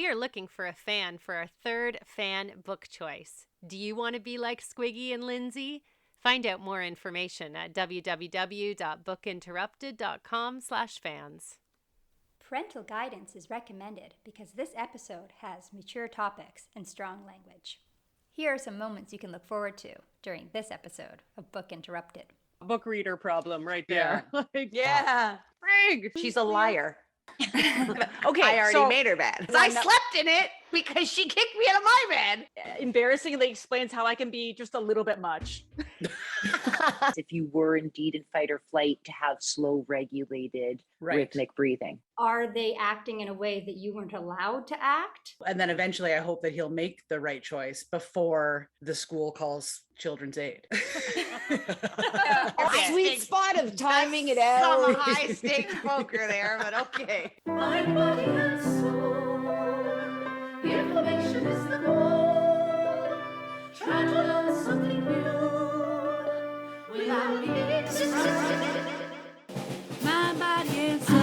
We are looking for a fan for our third fan book choice. Do you want to be like Squiggy and Lindsay? Find out more information at www.bookinterrupted.com/fans. Parental guidance is recommended because this episode has mature topics and strong language. Here are some moments you can look forward to during this episode of Book Interrupted. Book reader problem right there. Yeah. Frig! She's a liar. Okay, I already so made her bed. Well, I no- slept in it because she kicked me out of my bed. embarrassingly explains how I can be just a little bit much. If you were indeed in fight or flight, to have slow, regulated, rhythmic breathing. Are they acting in a way that you weren't allowed to act? And then eventually I hope that he'll make the right choice before the school calls children's aid. Okay. Sweet spot of timing it Some out. high stakes poker there, but okay. Mind, body, and soul. Information is the goal. Try to learn something new without being distracted. Mind, body, and soul.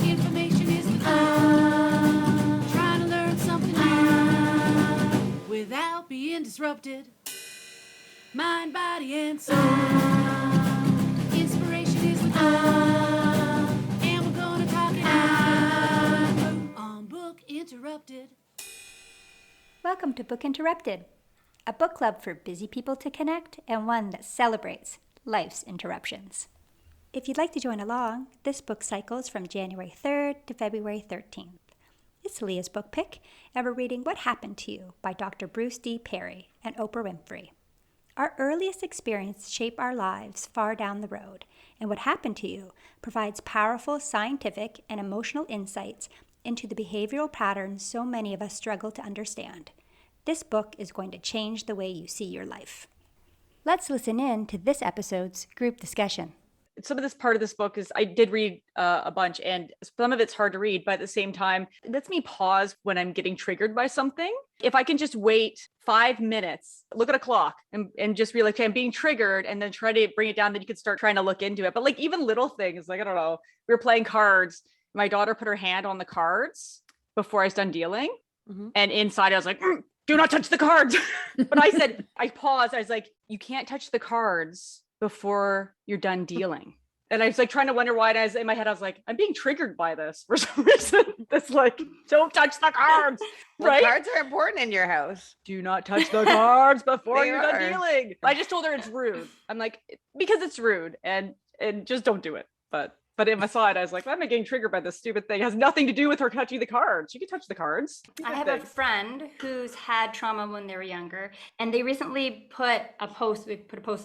Information is the goal. Trying to learn something new without being disrupted. Mind, body, and soul. Inspiration is the goal. And we're gonna talk it out on Book Interrupted. Welcome to Book Interrupted, a book club for busy people to connect and one that celebrates life's interruptions. If you'd like to join along, this book cycle is from January 3rd to February 13th. It's Leah's book pick, and we're reading What Happened to You by Dr. Bruce D. Perry and Oprah Winfrey. Our earliest experiences shape our lives far down the road, and What Happened to You provides powerful scientific and emotional insights into the behavioral patterns so many of us struggle to understand. This book is going to change the way you see your life. Let's listen in to this episode's group discussion. Some of this part of this book is, I did read a bunch, and some of it's hard to read, but at the same time, it lets me pause when I'm getting triggered by something. If I can just wait 5 minutes, look at a clock and just be like, okay, I'm being triggered, and then try to bring it down, then you can start trying to look into it. But like even little things, like, I don't know, we were playing cards. My daughter put her hand on the cards before I was done dealing. And inside I was like, do not touch the cards. But I said, I paused. I was like, you can't touch the cards before you're done dealing. And I was like trying to wonder why. And I was in my head, I was like, I'm being triggered by this for some reason. That's like, don't touch the cards. Right? Cards are important in your house. Do not touch the cards before They you're are. done dealing. I just told her it's rude. I'm like, because it's rude, and just don't do it. But in my side, I was like, why am I getting triggered by this stupid thing? It has nothing to do with her touching the cards. She can touch the cards. I have a friend who's had trauma when they were younger, and they recently put a post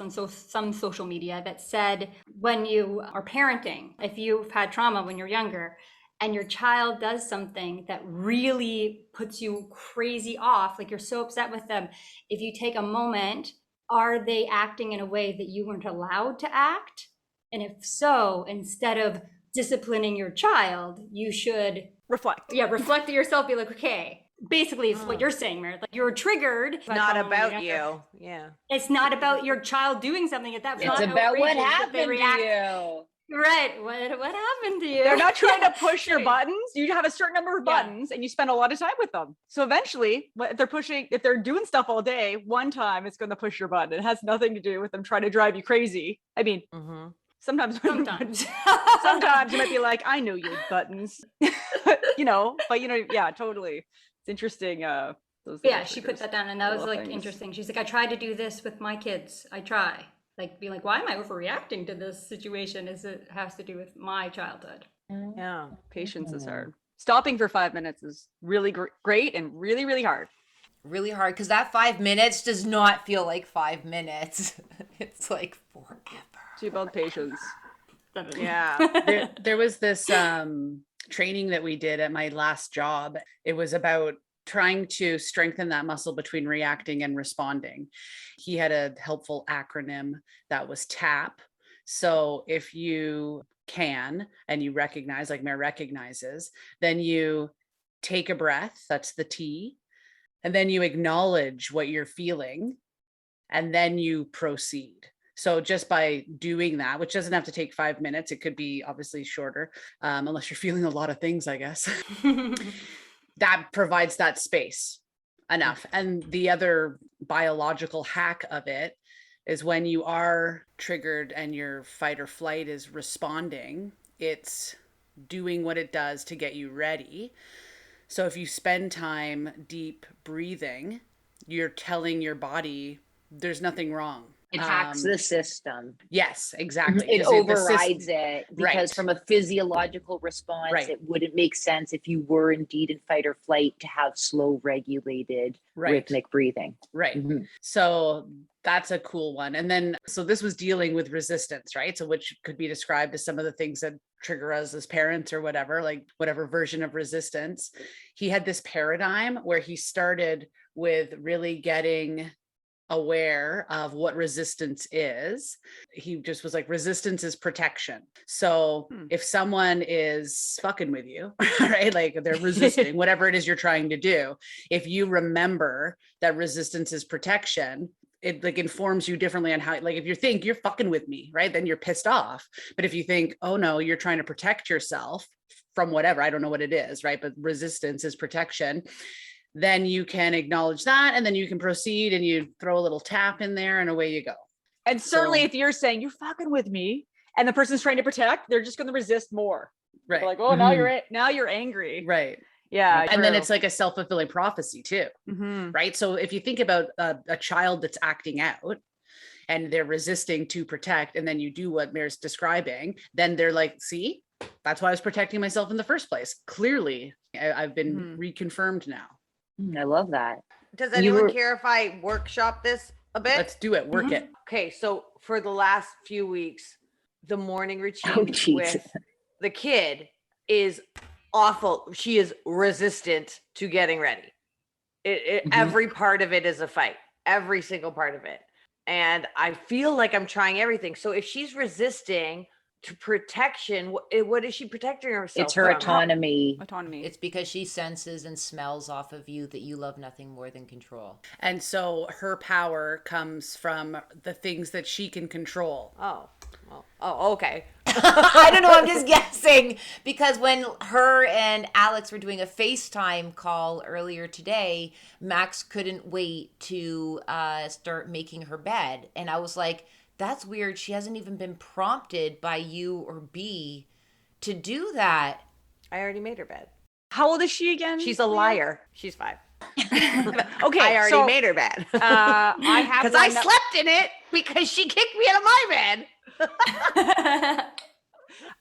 on some social media that said, when you are parenting, if you've had trauma when you're younger and your child does something that really puts you crazy off, like you're so upset with them, if you take a moment, are they acting in a way that you weren't allowed to act? And if so, instead of disciplining your child, you should reflect. Yeah, reflect to yourself, be like, okay, basically it's what you're saying, Meredith. Like, you're triggered. It's not about you. Yeah. It's not about your child doing something at that. It's about what happened to you. Right. What happened to you? They're not trying to push your buttons. You have a certain number of buttons and you spend a lot of time with them. So eventually, if they're doing stuff all day, one time it's going to push your button. It has nothing to do with them trying to drive you crazy. I mean, sometimes you might be like, I know your buttons, but yeah, totally. It's interesting. She put that down, and that was like interesting. She's like, I tried to do this with my kids. I try. Like, being like, why am I overreacting to this situation? It has to do with my childhood. Yeah, patience is hard. Stopping for 5 minutes is really great and really, really hard. Really hard, because that 5 minutes does not feel like 5 minutes. It's like forever. To build patience. Yeah. There was this training that we did at my last job. It was about trying to strengthen that muscle between reacting and responding. He had a helpful acronym that was TAP. So if you can, and you recognize, like Mare recognizes, then you take a breath, that's the T, and then you acknowledge what you're feeling, and then you proceed. So just by doing that, which doesn't have to take 5 minutes, it could be obviously shorter, unless you're feeling a lot of things, I guess. that provides that space enough. And the other biological hack of it is when you are triggered and your fight or flight is responding, it's doing what it does to get you ready. So if you spend time deep breathing, you're telling your body there's nothing wrong. It hacks the system. Yes, exactly. It overrides it because Right. from a physiological response, Right. it wouldn't make sense if you were indeed in fight or flight to have slow regulated Right. rhythmic breathing. Right. Mhm. So that's a cool one. And then, so this was dealing with resistance, right? So which could be described as some of the things that trigger us as parents or whatever, like whatever version of resistance. He had this paradigm where he started with really getting aware of what resistance is. He just was like, resistance is protection. So if someone is fucking with you, right, like they're resisting whatever it is you're trying to do, if you remember that resistance is protection, it like informs you differently on how, like if you think you're fucking with me, right, then you're pissed off. But if you think, oh no, you're trying to protect yourself from whatever, I don't know what it is, right, but resistance is protection, then you can acknowledge that, and then you can proceed and you throw a little tap in there and away you go. And certainly So- if you're saying you're fucking with me and the person's trying to protect, they're just going to resist more. Right. They're like, oh, now you're angry. Right. Yeah. And then it's like a self-fulfilling prophecy too. Mhm. Right. So if you think about a child that's acting out and they're resisting to protect, and then you do what Mary's describing, then they're like, see, that's why I was protecting myself in the first place. Clearly, I've been reconfirmed now. I love that. Does You anyone were- care if I workshop this a bit? Let's do it. Work it. Okay, so for the last few weeks, the morning routine jeez. with the kid is awful. She is resistant to getting ready. Every part of it is a fight, every single part of it. And I feel like I'm trying everything. So if she's resisting to protection, what is she protecting herself It's her from? autonomy. It's because she senses and smells off of you that you love nothing more than control. And so her power comes from the things that she can control. Oh, okay. I don't know, I'm just guessing. Because when her and Alex were doing a FaceTime call earlier today, Max couldn't wait to start making her bed. And I was like, that's weird. She hasn't even been prompted by you or B to do that. I already made her bed. How old is she again? She's a liar. She's 5. Okay. I already so, made her bed. I have Because I one that- slept in it because she kicked me out of my bed.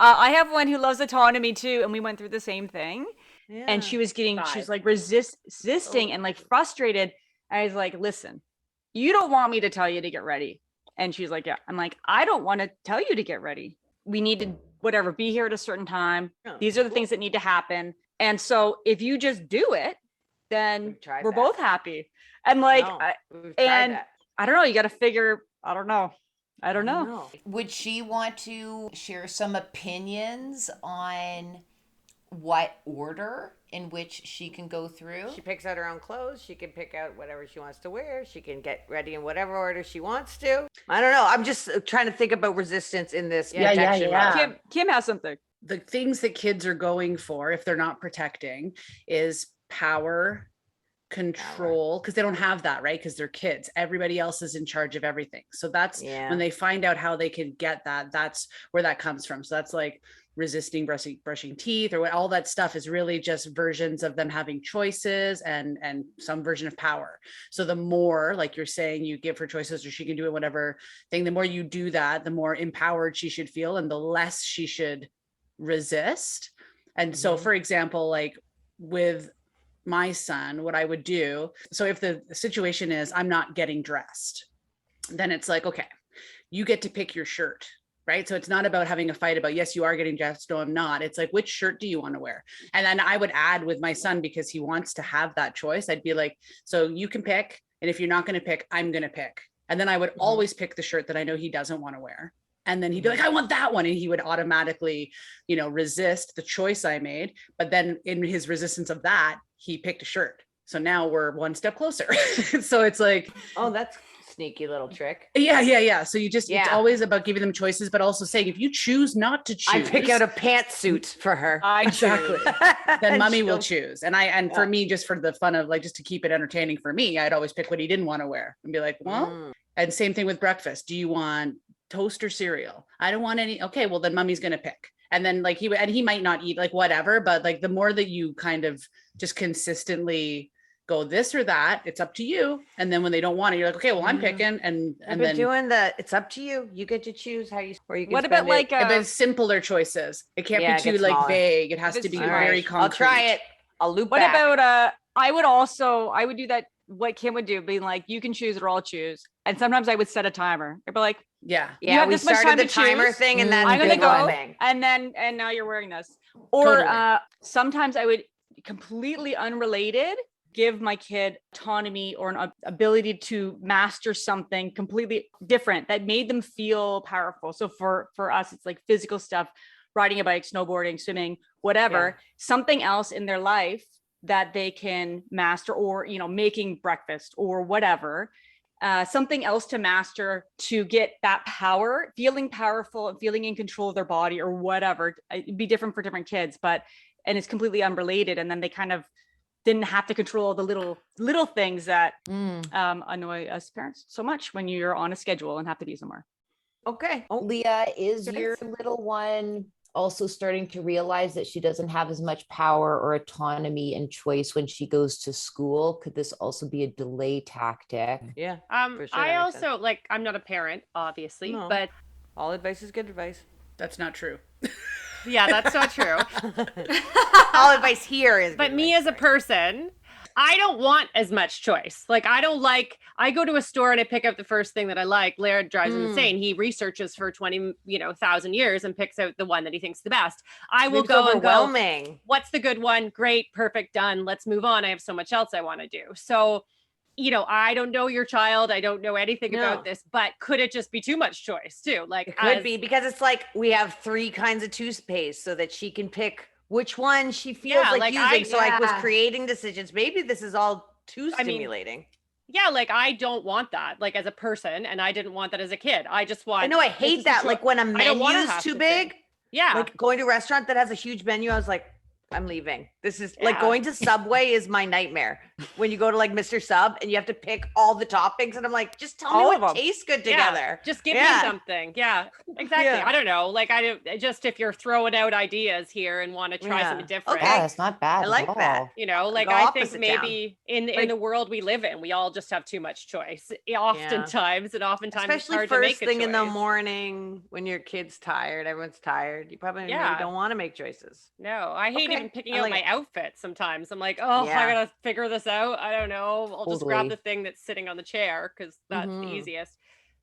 I have one who loves autonomy too, and we went through the same thing. And she was getting, she was like resisting and like frustrated. I was like, listen, you don't want me to tell you to get ready. And she's like, yeah. I'm like, I don't want to tell you to get ready. We need to, whatever, be here at a certain time. Oh, These are the things that need to happen. And so if you just do it, then We've tried we're that. both happy. And like, No, we've tried and that. I don't know, you got to figure, I don't know. No. Would she want to share some opinions on what order in which she can go through? She picks out her own clothes. She can pick out whatever she wants to wear. She can get ready in whatever order she wants to. I don't know. I'm just trying to think about resistance in this protection mode. Kim has something. The things that kids are going for, if they're not protecting, is power, control, because they don't have that, right? Because they're kids. Everybody else is in charge of everything. So that's when they find out how they can get that, that's where that comes from. So that's like resisting brushing teeth, or what, all that stuff is really just versions of them having choices and some version of power. So the more, like you're saying, you give her choices or she can do it, whatever thing, the more you do that, the more empowered she should feel and the less she should resist. And so, for example, like with my son, what I would do, so if the situation is I'm not getting dressed, then it's like, okay, you get to pick your shirt, right? So it's not about having a fight about, yes, you are getting dressed, no, I'm not. It's like, which shirt do you want to wear? And then I would add with my son, because he wants to have that choice, I'd be like, so you can pick, and if you're not going to pick, I'm going to pick. And then I would always pick the shirt that I know he doesn't want to wear. And then he'd be like, I want that one. And he would automatically, resist the choice I made. But then in his resistance of that, he picked a shirt. So now we're one step closer. So it's like, Oh, that's sneaky little trick. Yeah. So you just, it's Yeah. always about giving them choices, but also saying, if you choose not to I choose, pick out a pantsuit for her. exactly, then And mommy will she'll- choose. And for me, just for the fun of like, just to keep it entertaining for me, I'd always pick what he didn't want to wear and be like, well, Mm. and same thing with breakfast. Do you want toast or cereal? I don't want any. Okay, well then mommy's going to pick. And then like he might not eat like whatever, but like the more that you kind of just consistently go this or that, it's up to you. And then when they don't want it, you're like, okay, well I'm picking. And I've been then doing it's up to you. You get to choose how you, or you can What about spend it. like if it's simpler choices, it can't Yeah, be it too gets like smaller. vague. It has If to it's be too very Right. concrete. I'll try it. I'll loop what back. about I would do that what Kim would do, being like, you can choose or I'll choose. And sometimes I would set a timer. I'd be like, Yeah. you Yeah, have we this much started time the to timer choose. thing, and that's I'm a gonna good go, thing. and now you're wearing this. Or Totally. sometimes I would, completely unrelated, give my kid autonomy or an ability to master something completely different that made them feel powerful. So for us, it's like physical stuff, riding a bike, snowboarding, swimming, whatever, something else in their life that they can master, or making breakfast or whatever. Something else to master to get that power, feeling powerful and feeling in control of their body or whatever. It'd be different for different kids, and it's completely unrelated. And then they kind of didn't have to control the little things that annoy us parents so much when you're on a schedule and have to be somewhere. Okay. Oh, Leah, is Yes. your little one also starting to realize that she doesn't have as much power or autonomy and choice when she goes to school? Could this also be a delay tactic? yeah. For sure, I that makes also like, I'm not a parent, obviously, No. but All advice is good advice. That's not true. yeah, that's not true. All advice here is. But good me advice. as a person, I don't want as much choice. Like, I go to a store and I pick out the first thing that I like. Laird drives me insane. He researches for 20,000 years and picks out the one that he thinks the best. I will It's go and go, overwhelming. what's the good one? Great, perfect, done. Let's move on. I have so much else I want to do. So, I don't know your child. I don't know anything about this, but could it just be too much choice too? Like, It could be, because it's like we have 3 kinds of toothpaste so that she can pick which one she feels Yeah, like like, using. So like with yeah. creating decisions, maybe this is all too I mean, stimulating. Yeah, like, I don't want that, like, as a person, and I didn't want that as a kid. I just want. I know, I this hate is that. a Like when a I don't wanna menu's have too to big, think. Yeah, like going to a restaurant that has a huge menu, I was like, I'm leaving. This is like Yeah. going to Subway is my nightmare. When you go to like Mr. Sub and you have to pick all the toppings, and I'm like, just tell All me of what them. tastes good Yeah, together. just give Yeah. me something. Yeah, exactly. Yeah. I don't know. Like, just if you're throwing out ideas here and want to try Yeah. something different. Okay. Yeah, that's not bad. I like at that. all. Like, Go I think opposite maybe in Like- the world we live in, we all just have too much choice. Oftentimes it's Especially hard to make first a thing in the choice. morning when your kid's tired, everyone's tired. You probably maybe Yeah. don't want to make choices. No, I hate Okay, even picking I out like my it. outfit sometimes. I'm like, oh, Yeah. I gotta figure this out. I don't know. I'll just grab Totally. the thing that's sitting on the chair because that's the Mhm. easiest.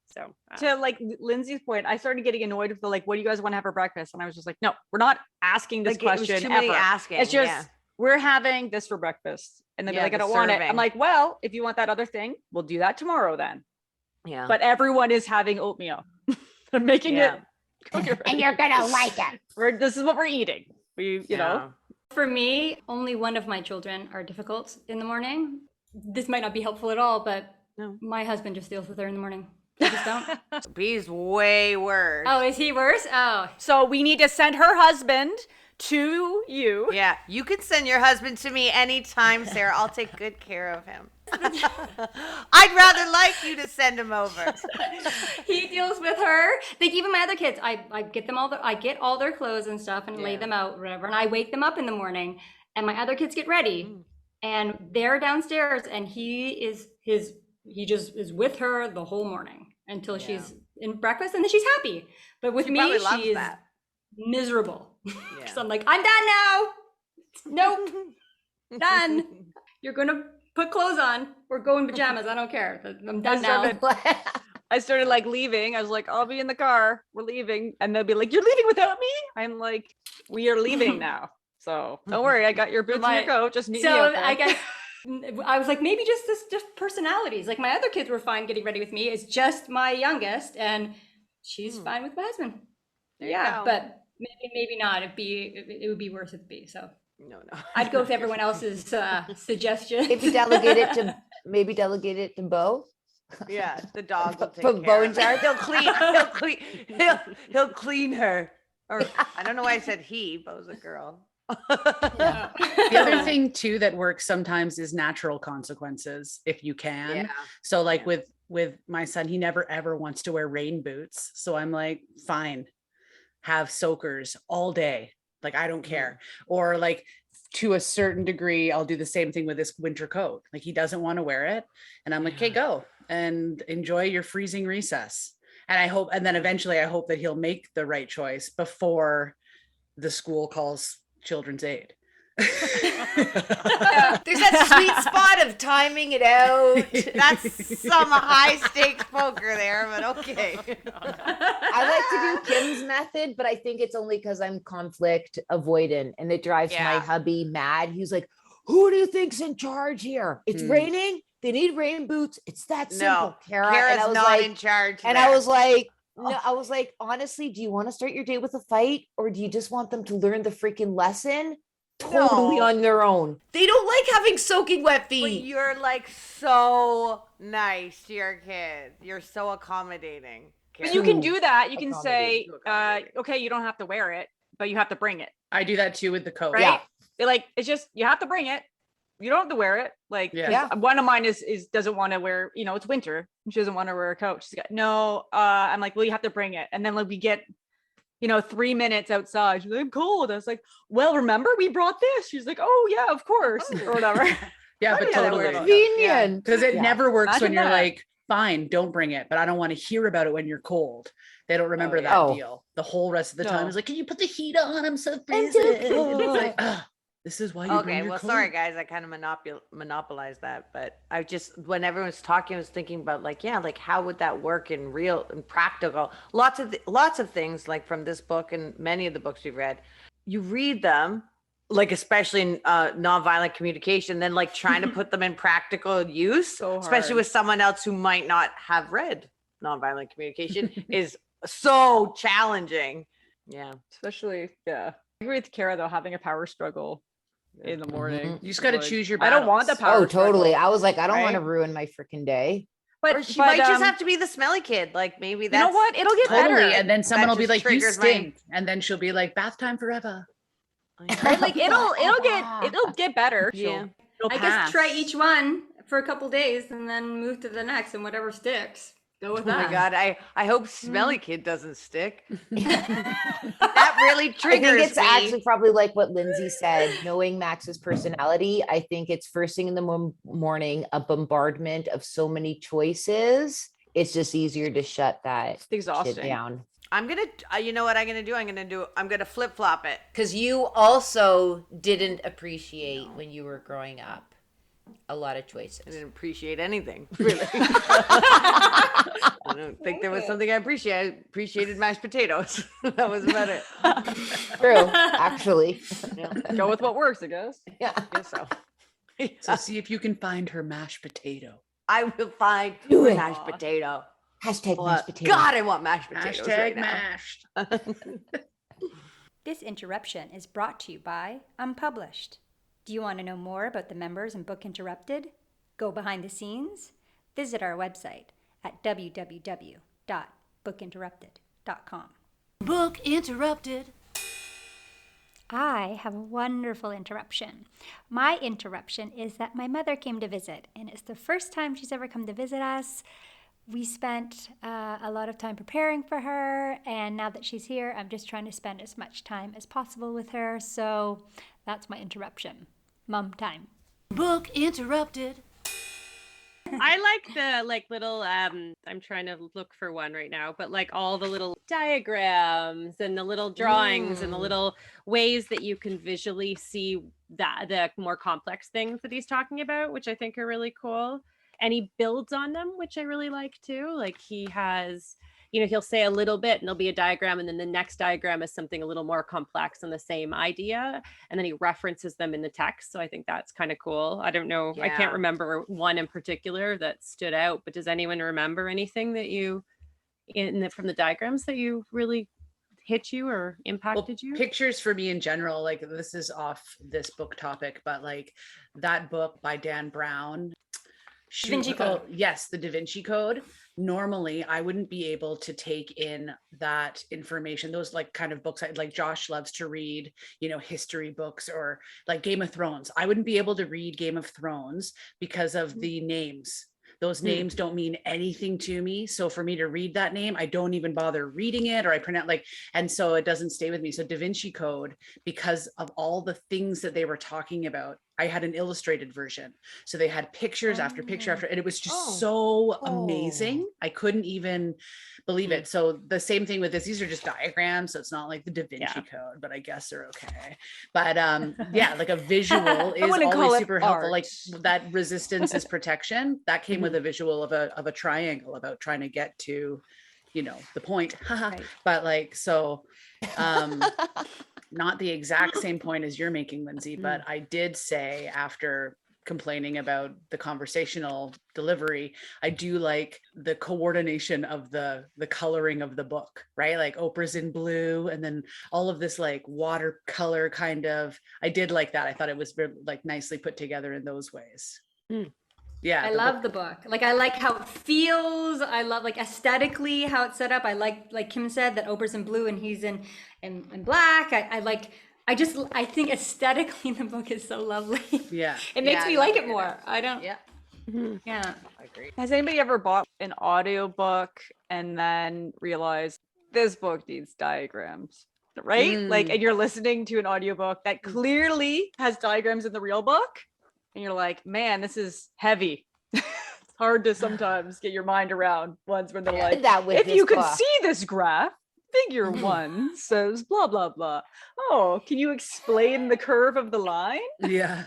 So To like Lindsay's point, I started getting annoyed with the like, what do you guys want to have for breakfast? And I was just like, no, we're not asking this Like, it was question too many ever. asking. It's just yeah. we're having this for breakfast, and then Yeah, like, I the don't want it. serving. I'm like, well, if you want that other thing, we'll do that tomorrow then. Yeah. But everyone is having oatmeal. I'm making Yeah. it. cookie ready. you're gonna like it. This is what we're eating. You know. For me, only one of my children are difficult in the morning. This might not be helpful at all, but No. my husband just deals with her in the morning. I just don't. B's way worse. Oh, is he worse? Oh, So we need to send her husband to you. Yeah, you can send your husband to me anytime, Sarah. I'll take good care of him. I'd rather like you to send him over. he deals with her. Like even my other kids, I get them I get all their clothes and stuff and lay Yeah. them out, whatever, and I wake them up in the morning. And my other kids get ready, Mm. and they're downstairs, and he just is with her the whole morning until she's in breakfast, and then she's happy. But with She me, probably loves she is that. miserable. Yeah. So I'm like, I'm done now. Nope, done. You're gonna put clothes on. We're going pajamas. I don't care. I'm done now. I started like leaving. I was like, I'll be in the car. We're leaving. And they'll be like, you're leaving without me? I'm like, we are leaving now. So don't worry. I got your boots and your coat. Just meet me So out there. I guess I was like, maybe just personalities. Like my other kids were fine getting ready with me. It's just my youngest, and she's fine with my husband. There you Yeah, go. but maybe not. It would be worse if it be. So No. I'd go with everyone else's suggestion. Maybe delegate it to Bo. Yeah, the dog will take Put care Bo of in it. charge? He'll clean her. Or I don't know why I said he, Bo's a girl. The other thing too that works sometimes is natural consequences if you can. Yeah. So like with my son, he never ever wants to wear rain boots. So I'm like, fine, have soakers all day. Like I don't care. Or like to a certain degree, I'll do the same thing with this winter coat. Like he doesn't want to wear it. And I'm like, okay, go and enjoy your freezing recess. And I hope, and then eventually I hope that he'll make the right choice before the school calls children's aid. There's that sweet spot of timing it out. That's some high stakes poker there, but okay. I like to do Kim's method, but I think it's only because I'm conflict avoidant and it drives my Yeah. hubby mad. He's like, who do you think's in charge here? It's raining. They need rain boots. It's that simple, No, Kara. And Kara's I was not like, in charge. and there. I was like, no, I was like, honestly, do you want to start your day with a fight or do you just want them to learn the freaking lesson totally No. on their own? They don't like having soaking wet But feet. you're like so nice to your kids. You're so accommodating. But you can do that. You can Accommodate. say, okay, you don't have to wear it, but you have to bring it. I do that too with the coat. Right? Yeah. They're like, it's just you have to bring it. You don't have to wear it. Like 'cause Yeah. one of mine is doesn't want to wear, it's winter. She doesn't want to wear a coat. She's got no, I'm like, well, you have to bring it. And then like we get 3 minutes outside. She's like, I'm cold. I was like, well, remember we brought this. She's like, oh yeah, of course. Or whatever. Yeah, but Yeah, that totally. works. Convenient. Because it Yeah. never works when Imagine you're that. like, fine, don't bring it, but I don't want to hear about it when you're cold. They don't remember yeah. that Oh. deal. The whole rest of the time No. is like, can you put the heat on? I'm so freezing. It's like, "Ugh, this is why you bring Okay, your well, coat." sorry guys, I kind of monopolized that, but I just when everyone was talking, I was thinking about like how would that work in real and practical? Lots of things like from this book and many of the books we've read, you read them like especially in nonviolent communication, then like trying to put them in practical use, So especially hard. with someone else who might not have read nonviolent communication, is so challenging. Yeah. Especially, yeah. I agree with Kara though, having a power struggle in the morning. You just got to would- choose your I don't want the battles. power. Oh, totally. struggle, I was like, I don't want to right? ruin my freaking day. But Or she might just um, have to be the smelly kid. Like maybe You that's know what? It'll get Totally. better. And then someone will be just like, you triggers my- stink. And then she'll be like, bath time forever. Right? Like it'll get better. Yeah. It'll I pass. guess try each one for a couple days and then move to the next and whatever sticks. Go with Oh that. my god, I hope smelly kid doesn't stick. That really I triggers think it's me. actually probably like what Lindsay said, knowing Max's personality. I think it's first thing in the morning, a bombardment of so many choices. It's just easier to shut that It's exhausting. shit down. I'm gonna you know what I'm gonna do? I'm gonna flip flop it. Because you also didn't appreciate when you were growing up a lot of I choices. didn't appreciate anything, really. I don't think there was something I appreciated. I appreciated mashed potatoes. That was about it. True, actually. Go with what works, I guess. Yeah. I guess so. So see if you can find her mashed potato. I will find Do it. mashed potato. Hashtag But mashed potato. God, I want mashed potatoes Hashtag right now. mashed. This interruption is brought to you by Unpublished. Do you want to know more about the members in Book Interrupted? Go behind the scenes? Visit our website at www.bookinterrupted.com. Book interrupted. I have a wonderful interruption. My interruption is that my mother came to visit, and it's the first time she's ever come to visit us. We spent a lot of time preparing for her, and now that she's here, I'm just trying to spend as much time as possible with her. So that's my interruption. Mom time. Book interrupted. I like the little I'm trying to look for one right now, but like all the little diagrams and the little drawings and the little ways that you can visually see that the more complex things that he's talking about, which I think are really cool. And he builds on them, which I really like too. Like he has, he'll say a little bit and there'll be a diagram, and then the next diagram is something a little more complex on the same idea. And then he references them in the text. So I think that's kind of cool. I don't know. I Yeah. can't remember one in particular that stood out, but does anyone remember anything that you from the diagrams that you really hit you or impacted you? Pictures for me in general, like this is off this book topic, but like that book by Dan Brown, Da Vinci Code. Yes, the Da Vinci Code. Normally, I wouldn't be able to take in that information. Those like kind of books, like Josh loves to read, history books or like Game of Thrones. I wouldn't be able to read Game of Thrones because of the names. Those names don't mean anything to me. So for me to read that name, I don't even bother reading it, or I pronounce and so it doesn't stay with me. So Da Vinci Code, because of all the things that they were talking about, I had an illustrated version. So they had pictures after picture after, and it was just so amazing. I couldn't even believe it. So the same thing with this, these are just diagrams. So it's not like the Da Vinci Code, but I guess they're okay. But like a visual is always super helpful. Like that resistance is protection. That came with a visual of a triangle about trying to get to, the point. But like, so not the exact same point as you're making, Lindsay, but I did say after complaining about the conversational delivery, I do like the coordination of the coloring of the book, right? Like Oprah's in blue and then all of this like watercolor kind of, I did like that. I thought it was like nicely put together in those ways. Yeah. I love the book. Like, I like how it feels. I love like aesthetically how it's set up. I like Kim said, that Oprah's in blue and he's in black. I think aesthetically the book is so lovely. Yeah. It makes me like it more. I don't. Yeah. Yeah. I agree. Has anybody ever bought an audiobook and then realized this book needs diagrams? Right? Like, and you're listening to an audiobook that clearly has diagrams in the real book. And you're like, man, this is heavy. It's hard to sometimes get your mind around ones when they're like, if you could see this graph, figure 1 says blah, blah, blah. Oh, can you explain the curve of the line? Yeah.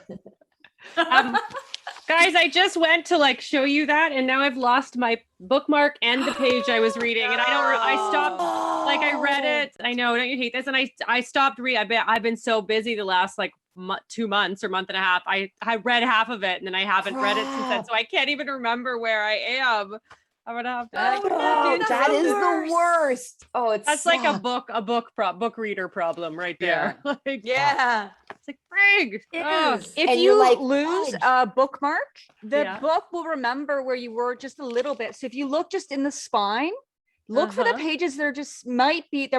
Guys, I just went to like show you that, and now I've lost my bookmark and the page I was reading, and I stopped. Like I read it. I know, don't you hate this? And I stopped reading. I've been so busy the last like 2 months or month and a half. I read half of it, and then I haven't read it since then, so I can't even remember where I am. I'm gonna have to. That is the worst. Oh, that's like a book reader problem right there. Yeah. Like, Yeah. it's like frig. If you lose a bookmark, the book will remember where you were just a little bit. So if you look just in the spine, look for the pages. There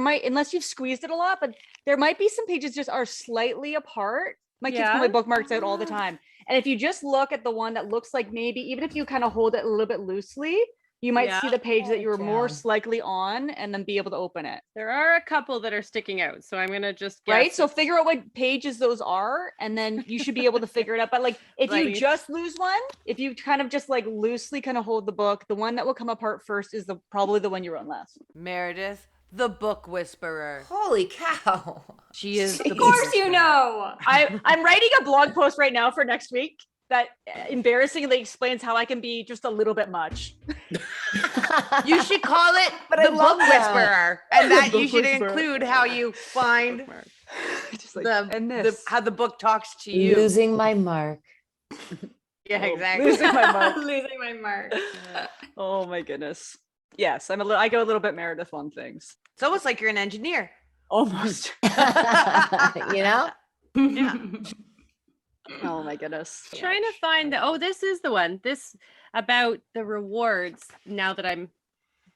might, unless you've squeezed it a lot, but there might be some pages just are slightly apart. My kids pull my bookmarks out all the time. And if you just look at the one that looks like maybe, even if you kind of hold it a little bit loosely, you might see the page that you were more likely on and then be able to open it. There are a couple that are sticking out, so I'm gonna just guess. Right. So figure out what pages those are, and then you should be able to figure it out. But like, if you just lose one, if you kind of just like loosely kind of hold the book, the one that will come apart first is probably the one you wrote last. Meredith, the book whisperer. Holy cow. She is. Of course, you know. I'm writing a blog post right now for next week that embarrassingly explains how I can be just a little bit much. You should call it the book whisperer, and that you should include how you find just like, how the book talks to you. Losing my mark. Yeah, exactly. Losing my mark. Losing my mark. Oh my goodness. Yes, I go a little bit Meredith on things. It's almost like you're an engineer. Almost. You know? Yeah. Oh my goodness. Trying to find this is the one. This about the rewards. Now that I'm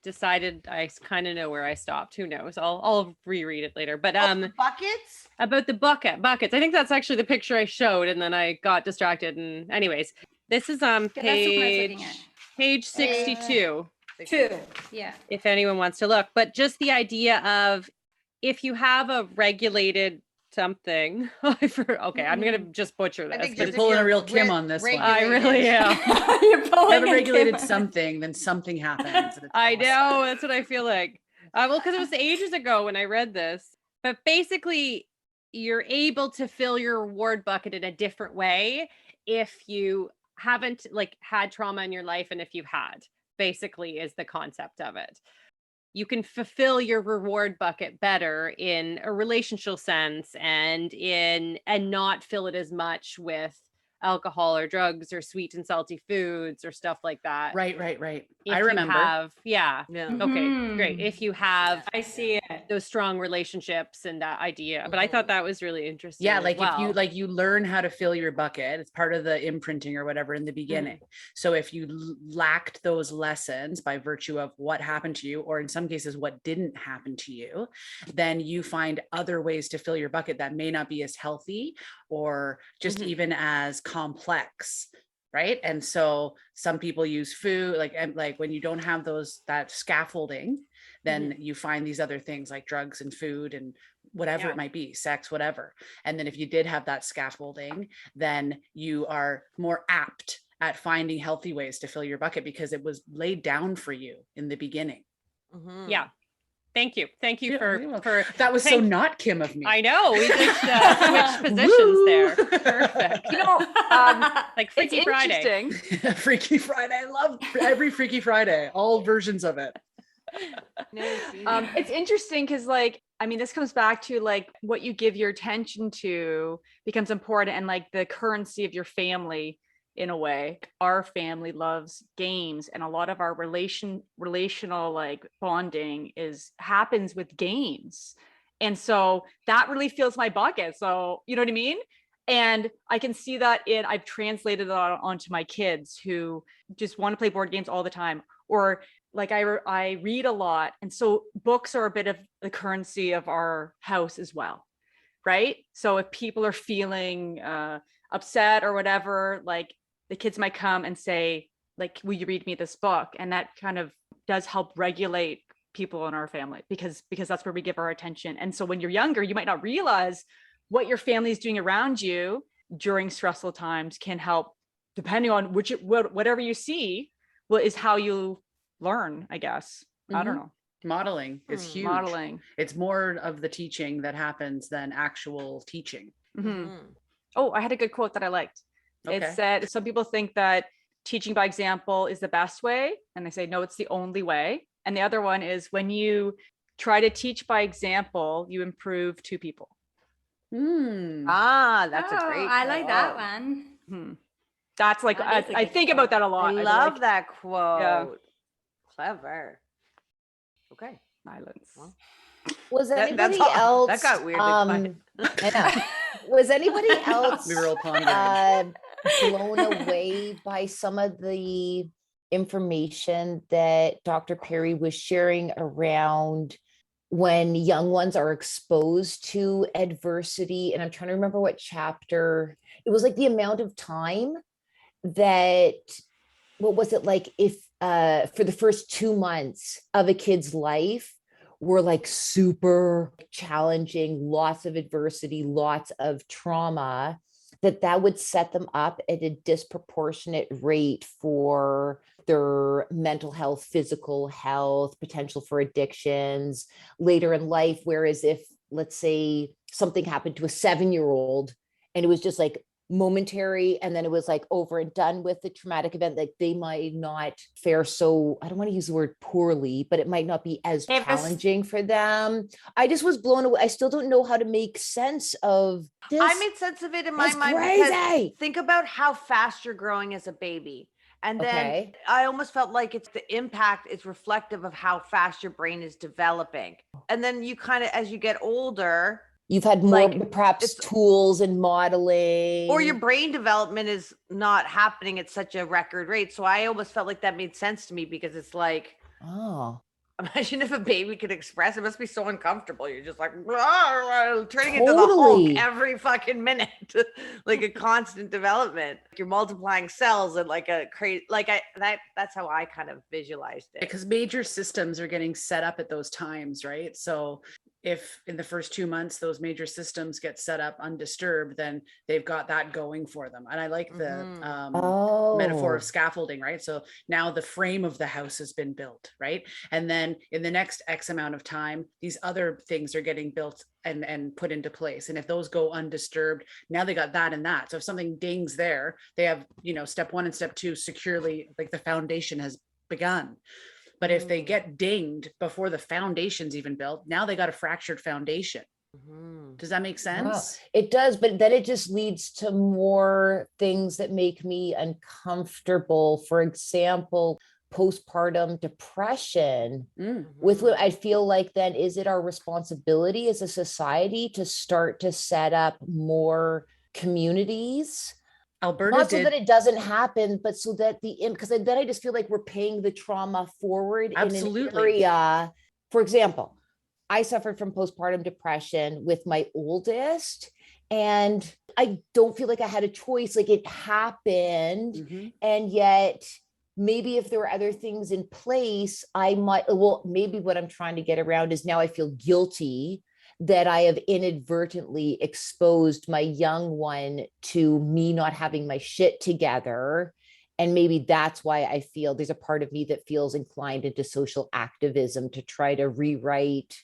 decided, I kind of know where I stopped. Who knows? I'll reread it later. But the buckets? About the buckets. I think that's actually the picture I showed, and then I got distracted. And anyways, this is page 62. 2. Yeah. If anyone wants to look, but just the idea of if you have a regulated something. I'm gonna just butcher this. You're pulling a real Kim on this one. I really am. You're pulling a regulated something, then something happens. I know, that's what I feel like. Well, because it was ages ago when I read this, but basically you're able to fill your reward bucket in a different way if you haven't like had trauma in your life, and if you've had, basically is the concept of it. You can fulfill your reward bucket better in a relational sense and not fill it as much with alcohol or drugs or sweet and salty foods or stuff like that. Right. If I you remember. Yeah. Okay, great. If you have I see it. those strong relationships and that idea. But I thought that was really interesting. Yeah, as like well. if you like you learn how to fill your bucket, it's part of the imprinting or whatever in the beginning. So if you lacked those lessons by virtue of what happened to you, or in some cases what didn't happen to you, then you find other ways to fill your bucket that may not be as healthy or just even as complex. Right. And so some people use food, and when you don't have that scaffolding, then you find these other things like drugs and food and whatever it might be, sex, whatever. And then if you did have that scaffolding, then you are more apt at finding healthy ways to fill your bucket because it was laid down for you in the beginning. Yeah. Thank you Yeah, for that was so not Kim of me. I know we just switched positions there. Perfect. Like Freaky Friday. Interesting. Freaky Friday. I love every Freaky Friday, all versions of it. It's interesting because this comes back to what you give your attention to becomes important, and the currency of your family in a way. Our family loves games, and a lot of our relational bonding happens with games. And so that really fills my bucket. So, you know what I mean? And I can see that I've translated that onto my kids who just want to play board games all the time, or I read a lot. And so books are a bit of the currency of our house as well. Right. So if people are feeling upset or whatever, the kids might come and say, will you read me this book? And that kind of does help regulate people in our family because that's where we give our attention. And so when you're younger, you might not realize what your family is doing around you during stressful times can help, depending on whatever you see, is how you learn, I guess. I don't know. Modeling is huge. Modeling. It's more of the teaching that happens than actual teaching. Oh, I had a good quote that I liked. Okay. It said, some people think that teaching by example is the best way. And they say, no, it's the only way. And the other one is when you try to teach by example, you improve two people. That's a great I like that quote. one. That's I think about that a lot. I love that quote. Yeah. Clever. Okay. Silence. Well, Was anybody that's all. else? That got weirdly quiet. I know. Was anybody else We were all pondering. blown away by some of the information that Dr. Perry was sharing around when young ones are exposed to adversity? And I'm trying to remember what chapter. It was the amount of time that, what was it if for the first 2 months of a kid's life were super challenging, lots of adversity, lots of trauma, that would set them up at a disproportionate rate for their mental health, physical health, potential for addictions later in life. Whereas if, let's say, something happened to a 7-year-old and it was just momentary, and then it was over and done with the traumatic event, they might not fare so, I don't want to use the word poorly, but it might not be as challenging for them. I just was blown away. I still don't know how to make sense of this. I made sense of it in my That's mind crazy. because think about how fast you're growing as a baby. And then Okay. I almost felt like it's the impact is reflective of how fast your brain is developing. And then you kind of, as you get older, You've had more perhaps it's- tools and modeling. or your brain development is not happening at such a record rate. So I almost felt like that made sense to me because it's Oh, imagine if a baby could express, it must be so uncomfortable. You're just turning into the Totally. Hulk every fucking minute, like a constant development. You're multiplying cells and a crazy, that's how I kind of visualized it. Because major systems are getting set up at those times, right? So if in the first 2 months those major systems get set up undisturbed, then they've got that going for them. And I like the metaphor of scaffolding, right? So now the frame of the house has been built, right? And then in the next X amount of time, these other things are getting built and put into place. And if those go undisturbed, now they got that and that. So if something dings there, they have, step 1 and step 2 securely, the foundation has begun. But if they get dinged before the foundation's even built, now they got a fractured foundation. Does that make sense? It does, but then it just leads to more things that make me uncomfortable. For example, postpartum depression. With what I feel like, then is it our responsibility as a society to start to set up more communities? Alberta Not so did. that it doesn't happen, but so that because then I just feel like we're paying the trauma forward in an Absolutely. area. For example, I suffered from postpartum depression with my oldest, and I don't feel like I had a choice. Like, it happened. And yet maybe if there were other things in place, I might, well, maybe what I'm trying to get around is now I feel guilty that I have inadvertently exposed my young one to me not having my shit together. And maybe that's why I feel there's a part of me that feels inclined into social activism to try to rewrite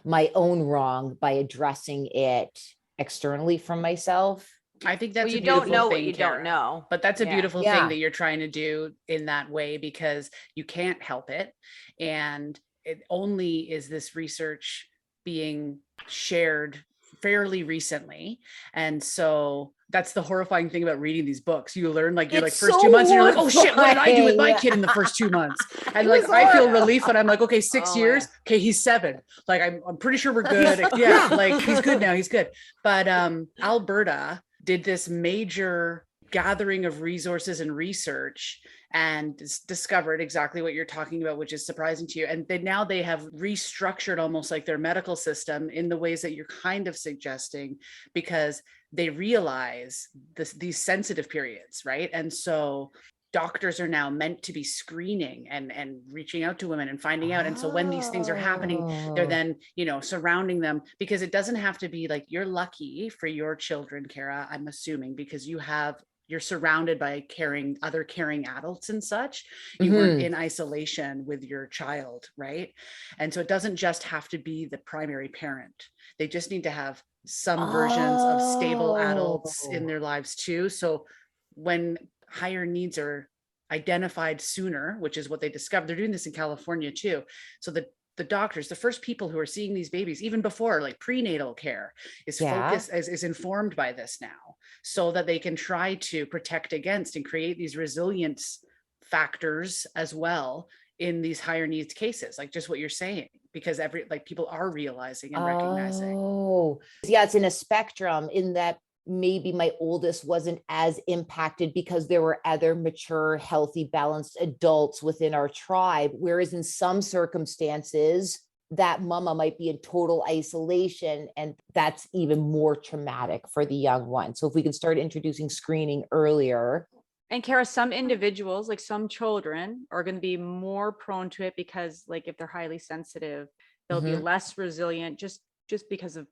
my own wrong by addressing it externally from myself. I think that's Well, a you beautiful don't know thing, what you Kara. don't know. But that's a Yeah. beautiful Yeah. thing that you're trying to do in that way, because you can't help it. And it only is this research being shared fairly recently. And so that's the horrifying thing about reading these books. You learn, like, you're like It's first so 2 months and you're like, oh shit, what did I do with my horrifying. kid in the first 2 months? And It like, was I feel horrible. relief when I'm like, okay, 6 Oh, years. Okay, he's 7. Like, I'm pretty sure we're good. Yeah, like he's good now. He's good. But Alberta did this major gathering of resources and research and discovered exactly what you're talking about, which is surprising to you. And now they have restructured almost like their medical system in the ways that you're kind of suggesting, because they realize these sensitive periods, right? And so doctors are now meant to be screening and reaching out to women and finding out. And so when these things are happening, they're then, surrounding them, because it doesn't have to be like, you're lucky for your children, Kara, I'm assuming, because you're surrounded by other caring adults and such. You weren't in isolation with your child, right? And so it doesn't just have to be the primary parent. They just need to have some versions of stable adults in their lives too. So when higher needs are identified sooner, which is what they discovered, they're doing this in California too. So the doctors, the first people who are seeing these babies, even before, like prenatal care, is focused, is informed by this now, so that they can try to protect against and create these resilience factors as well in these higher needs cases, like just what you're saying, because people are realizing and recognizing. Oh, yeah, it's in a spectrum, in that maybe my oldest wasn't as impacted because there were other mature, healthy, balanced adults within our tribe. Whereas in some circumstances, that mama might be in total isolation, and that's even more traumatic for the young one. So if we can start introducing screening earlier. And Kara, some individuals, like some children, are going to be more prone to it because, like, if they're highly sensitive, they'll be less resilient just because of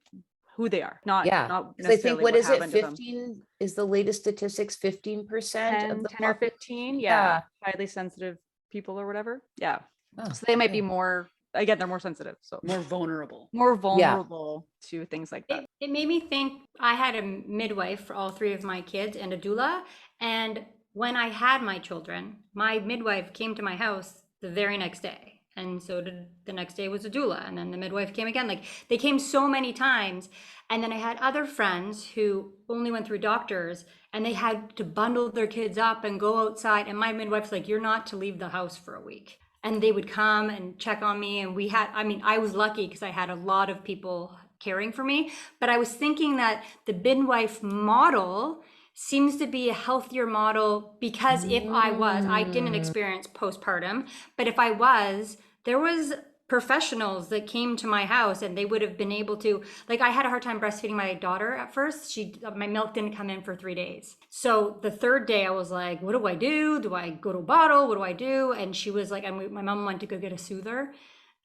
who they are. Not Because I think, what is it, happened to them. 15 is the latest statistics, 15% of the 10 or 15, highly sensitive people or whatever. Yeah. Oh, So they might be more, again, they're more sensitive. So More vulnerable. more vulnerable to things like that. It made me think. I had a midwife for all 3 of my kids and a doula. And when I had my children, my midwife came to my house the very next day. And so did the next day was a doula. And then the midwife came again. Like, they came so many times. And then I had other friends who only went through doctors, and they had to bundle their kids up and go outside. And my midwife's like, you're not to leave the house for a week. And they would come and check on me. And I was lucky because I had a lot of people caring for me. But I was thinking that the midwife model seems to be a healthier model, because if I didn't experience postpartum, but if I was, there was professionals that came to my house, and they would have been able to, like, I had a hard time breastfeeding my daughter at first. My milk didn't come in for 3 days. So the 3rd day I was like, what do I do? Do I go to a bottle? What do I do? And she was like, my mom went to go get a soother.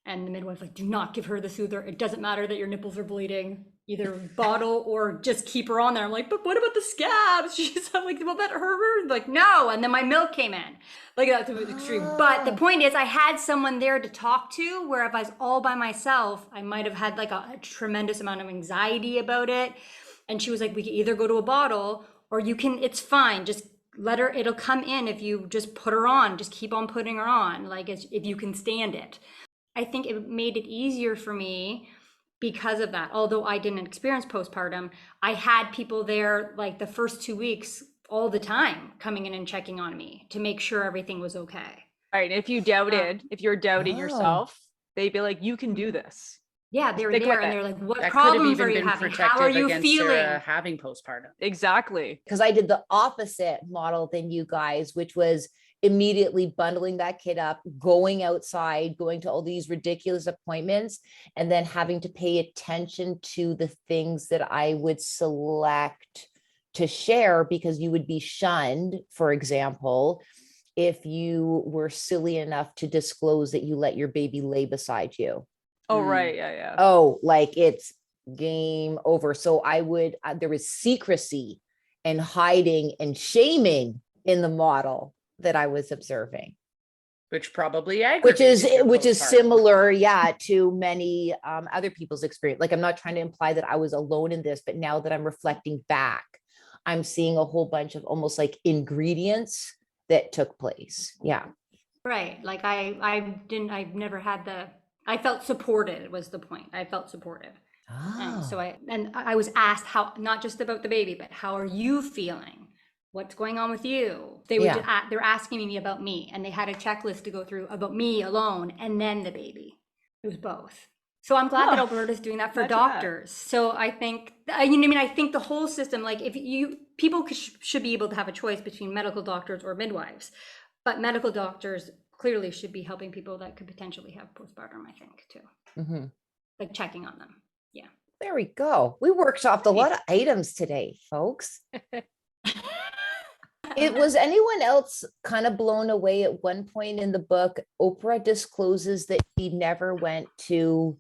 And the midwife like, do not give her the soother. It doesn't matter that your nipples are bleeding. Either bottle or just keep her on there. I'm like, but what about the scabs? She's like, well, that hurt. Like, no. And then my milk came in. Like, that's extreme. But the point is, I had someone there to talk to, where if I was all by myself, I might have had like a tremendous amount of anxiety about it. And she was like, we can either go to a bottle, or it's fine. Just let her, it'll come in if you just put her on. Just keep on putting her on, like, if you can stand it. I think it made it easier for me because of that. Although I didn't experience postpartum, I had people there like the first 2 weeks all the time coming in and checking on me to make sure everything was okay. Right. If you doubted, if you're doubting Oh. yourself, they'd be like, you can do this. Yeah, they were Stick there with and it. they're like, what That could have problems are even you been having? How are protective you against feeling? Sarah having postpartum. Exactly. Because I did the opposite model than you guys, which was immediately bundling that kid up, going outside, going to all these ridiculous appointments, and then having to pay attention to the things that I would select to share because you would be shunned, for example, if you were silly enough to disclose that you let your baby lay beside you. Oh, right. Yeah. Yeah. Oh, like it's game over. So I would, there was secrecy and hiding and shaming in the model that I was observing, Which probably which is aggravated your postpartum. similar, yeah, to many other people's experience. Like, I'm not trying to imply that I was alone in this, but now that I'm reflecting back, I'm seeing a whole bunch of almost like ingredients that took place. Yeah. Right. Like I've never had I felt supported was the point. I felt supported. And so I was asked how, not just about the baby, but how are you feeling? What's going on with you? They were Yeah. they're asking me about me, and they had a checklist to go through about me alone and then the baby. It was both. So I'm glad that Huh. Alberta's doing that for Imagine that. doctors. So I think, you know, I mean, I think the whole system, like if people should be able to have a choice between medical doctors or midwives, but medical doctors clearly should be helping people that could potentially have postpartum, I think, too. Mhm. Like checking on them. There we go. We workshopped a lot of items today, folks. Was anyone else kind of blown away at one point in the book? Oprah discloses that she never went to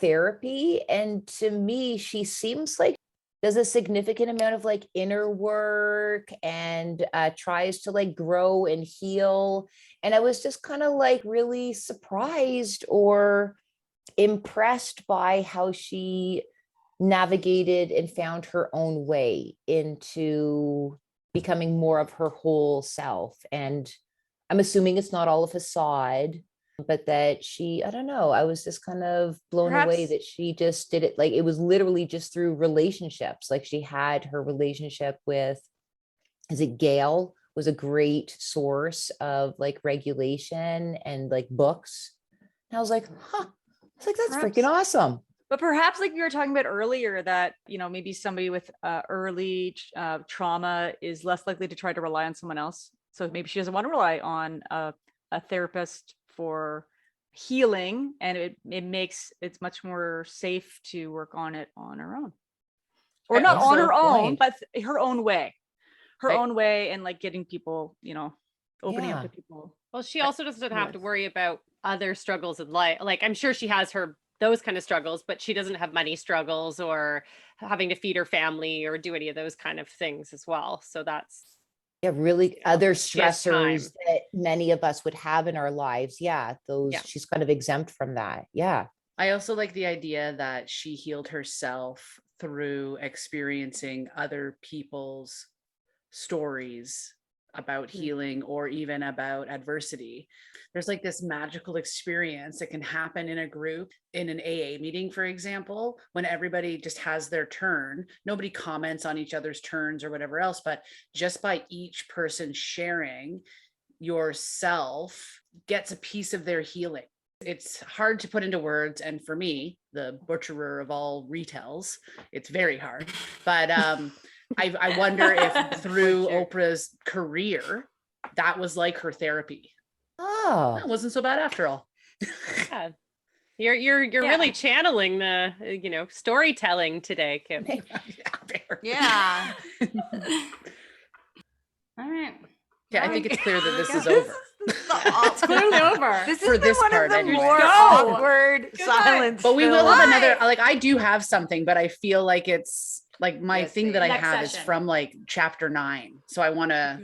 therapy. And to me, she seems like does a significant amount of like inner work and tries to like grow and heal. And I was just kind of like really surprised or impressed by how she navigated and found her own way into becoming more of her whole self. And I'm assuming it's not all a facade, but that she, I don't know, I was just kind of blown away Perhaps- that she just did it. Like it was literally just through relationships. Like she had her relationship with, is it Gail, was a great source of like regulation and like books. And I was like, huh, it's like, that's Perhaps- freaking awesome. But perhaps like we were talking about earlier that, you know, maybe somebody with early trauma is less likely to try to rely on someone else. So maybe she doesn't want to rely on a therapist for healing, and it's much more safe to work on it on her own. Or not on her own, but her own way. Her own way, and like getting people, you know, opening up to people. Well, she also doesn't have to worry about other struggles in life. Like I'm sure she has those kind of struggles, but she doesn't have money struggles or having to feed her family or do any of those kind of things as well. So that's really other she has time. stressors that many of us would have in our lives. Yeah, she's kind of exempt from that. Yeah. I also like the idea that she healed herself through experiencing other people's stories about healing or even about adversity. There's like this magical experience that can happen in a group, in an AA meeting, for example, when everybody just has their turn. Nobody comments on each other's turns or whatever else, but just by each person sharing, yourself gets a piece of their healing. It's hard to put into words. And for me, the butcherer of all retells, it's very hard. But I wonder if through Oprah's career, that was like her therapy. Oh, That wasn't so bad after all. Yeah. You're really channeling the storytelling today, Kim. Yeah. All right. Yeah, I think it's clear that this is over. It's clearly over. This For has been this one part of the anyway. more Go. awkward Goodbye. silence. But we will filled- have another, like I do have something, but I feel like it's like my Yes, thing that I next have is session. from like chapter 9. So I want to,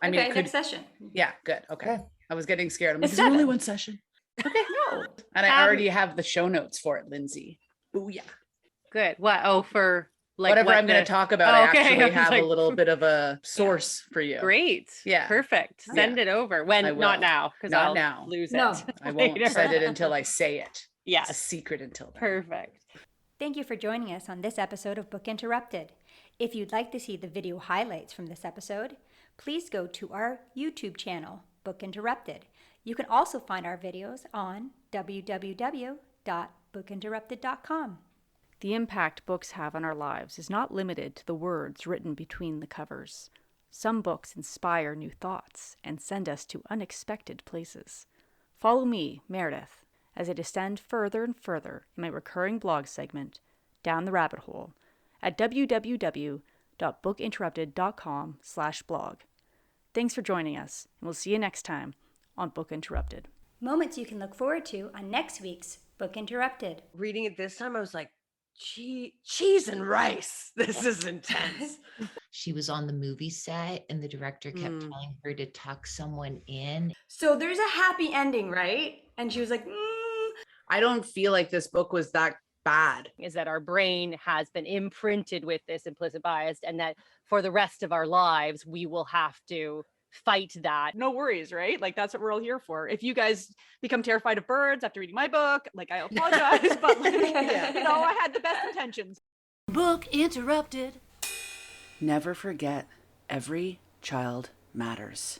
I mean, Okay, it could, next session. yeah, good. Okay. Okay. I was getting scared. I'm like, It's is there only 7. one session? Okay. No. And I already have the show notes for it, Lindsay. Oh yeah. Good. What? Oh, for like Whatever what I'm going the- to talk about, Oh, I okay. I actually was have like- a little bit of a source for you. Great. Yeah. Perfect. Yeah. Send it over. I When? will. Not now, because Not I'll now. lose it. No. I won't later. send it until I say it. It's a Yes. secret until then. Perfect. Thank you for joining us on this episode of Book Interrupted. If you'd like to see the video highlights from this episode, please go to our YouTube channel, Book Interrupted. You can also find our videos on www.bookinterrupted.com. The impact books have on our lives is not limited to the words written between the covers. Some books inspire new thoughts and send us to unexpected places. Follow me, Meredith, as I descend further and further in my recurring blog segment, Down the Rabbit Hole, at www.bookinterrupted.com/blog. Thanks for joining us, and we'll see you next time on Book Interrupted. Moments you can look forward to on next week's Book Interrupted. Reading it this time, I was like, cheese and rice. This is intense. She was on the movie set and the director kept telling her to tuck someone in. So there's a happy ending, right? And she was like, I don't feel like this book was that bad. Is that our brain has been imprinted with this implicit bias, and that for the rest of our lives, we will have to fight that. No worries, right? Like, that's what we're all here for. If you guys become terrified of birds after reading my book, like, I apologize, but like, you know, I had the best intentions. Book Interrupted. Never forget, every child matters.